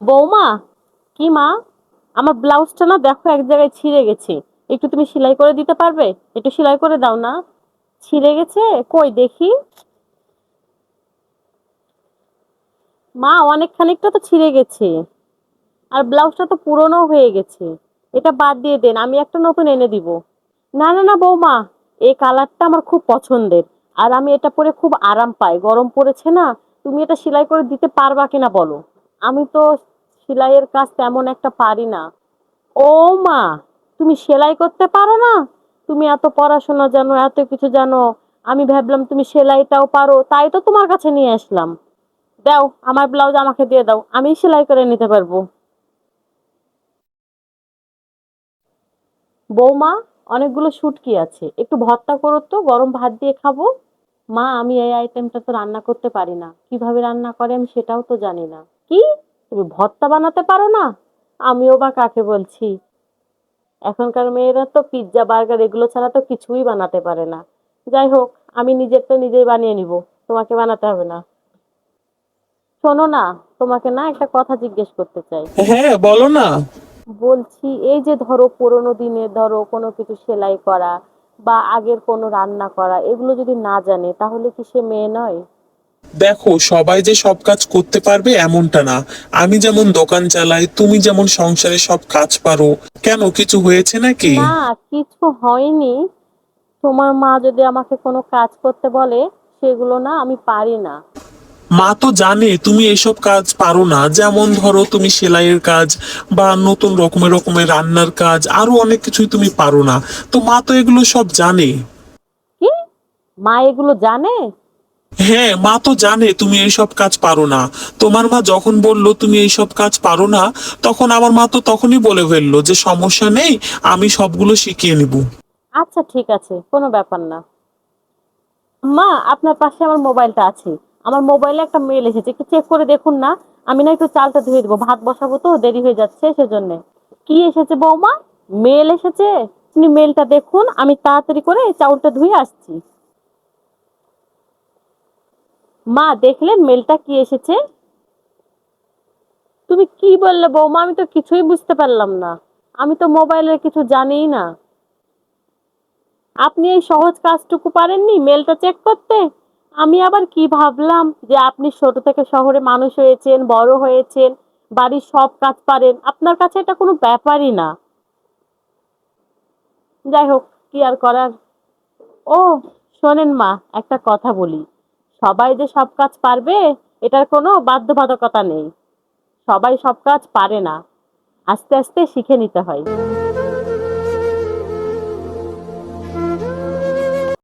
বৌমা, কি মা? আমার ব্লাউজটা না দেখো এক জায়গায় ছিঁড়ে গেছে। একটু তুমি সেলাই করে দিতে পারবে? একটু সেলাই করে দাও না। ছিঁড়ে গেছে? কই দেখি। মা, অনেক খানিকটা তো ছিঁড়ে গেছে। আর ব্লাউজটা তো পুরনো হয়ে গেছে। এটা বাদ দিয়ে দেন, আমি একটা নতুন এনে দিব। না না না বৌমা, এই কালারটা আমার খুব পছন্দের। আর আমি এটা পরে খুব আরাম পাই, গরম পড়েছে না। তুমি এটা সেলাই করে দিতে পারবা কিনা বলো। আমি তো সেলাইয়ের কাজ তেমন একটা পারি না। ও মা, তুমি সেলাই করতে পারো না? তুমি এত পড়াশোনা জানো, এত কিছু জানো। আমি ভাবলাম তুমি সেলাইটাও পারো, তাই তো তোমার কাছে নিয়ে আসলাম। দাও, আমার ব্লাউজ আমাকে দিয়ে দাও, আমি সেলাই করে নিতে পারবো। বৌমা, অনেকগুলো শুটকি আছে, একটু ভর্তা করো তো, গরম ভাত দিয়ে খাবো। মা, আমি এই আইটেমটা তো রান্না করতে পারি না, কিভাবে রান্না করে আমি সেটাও তো জানি না। কি? তুমি ভর্তা বানাতে পারো না? আমিও বা কাকে বলছি। এখনকার মেয়েরা তো পিৎজা বার্গার এগুলো ছাড়া তো কিছুই বানাতে পারে না। যাই হোক, আমি নিজেরটা নিজেই বানিয়ে নিব, তোমাকে বানাতে হবে না। শোনো না, তোমাকে না একটা কথা জিজ্ঞেস করতে চাই। হ্যাঁ, বলো না। বলছি, এই যে ধরো পুরোনো দিনে ধরো কোনো কিছু সেলাই করা বা আগের কোনো রান্না করা, এগুলো যদি না জানে তাহলে কি সে মেয়ে নয়? দেখো, সবাই যে সব কাজ করতে পারবে এমনটা না। আমি যেমন দোকান চালাই, তুমি যেমন সংসারে সব কাজ পারো। কেন, কিছু হয়েছে নাকি? না, কিছু হয়নি। তোমার মা যদি আমাকে কোনো কাজ করতে বলে, সেগুলো না আমি পারি না। মা তো জানে তুমি এসব কাজ পারো না, যেমন ধরো তুমি সেলাইয়ের কাজ বা নতুন রকমের রকমের রান্নার কাজ, আরো অনেক কিছুই তুমি পারো না। তো মা তো এগুলো সব জানে। কি? মা এগুলো জানে? হ্যাঁ, মা তো জানে তুমি এইসব কাজ পারো না। তোমার মা যখন বলল তুমি এইসব কাজ পারো না, তখন আমার মা তো তখনই বলে ফেললো যে সমস্যা নেই, আমি সবগুলো শিখিয়ে নিব। আচ্ছা ঠিক আছে, কোনো ব্যাপার না। মা, আপনার পাশে আমার মোবাইলটা আছে। আমার মোবাইলে একটা মেল এসেছে, একটু চেক করে দেখুন না। আমি না একটু চালটা ধুয়ে দেবো, ভাত বসাবো তো দেরি হয়ে যাচ্ছে সেজন্য। কি এসেছে বৌমা? মেল এসেছে? আপনি মেলটা দেখুন, আমি তাড়াতাড়ি করে চাউলটা ধুয়ে আসছি। মা, দেখলেন মেলটা কি এসেছে? তুমি কি বললে বৌমা? আমি তো কিছুই বুঝতে পারলাম না। আমি তো মোবাইলের কিছু জানিই না। আপনি এই সহজ কাজটুকু পারেননি, মেলটা চেক করতে? আমি আবার কি ভাবলাম যে আপনি ছোট থেকে শহরে মানুষ হয়েছেন, বড় হয়েছেন, বাড়ির সব কাজ পারেন, আপনার কাছে এটা কোনো ব্যাপারই না। যাই হোক, কি আর করার। ও, শোনেন মা, একটা কথা বলি। সবাই যে সব কাজ পারবে, এটার কোনো বাধ্যবাধকতা নেই। সবাই সব কাজ পারে না, আস্তে আস্তে শিখে নিতে হয়।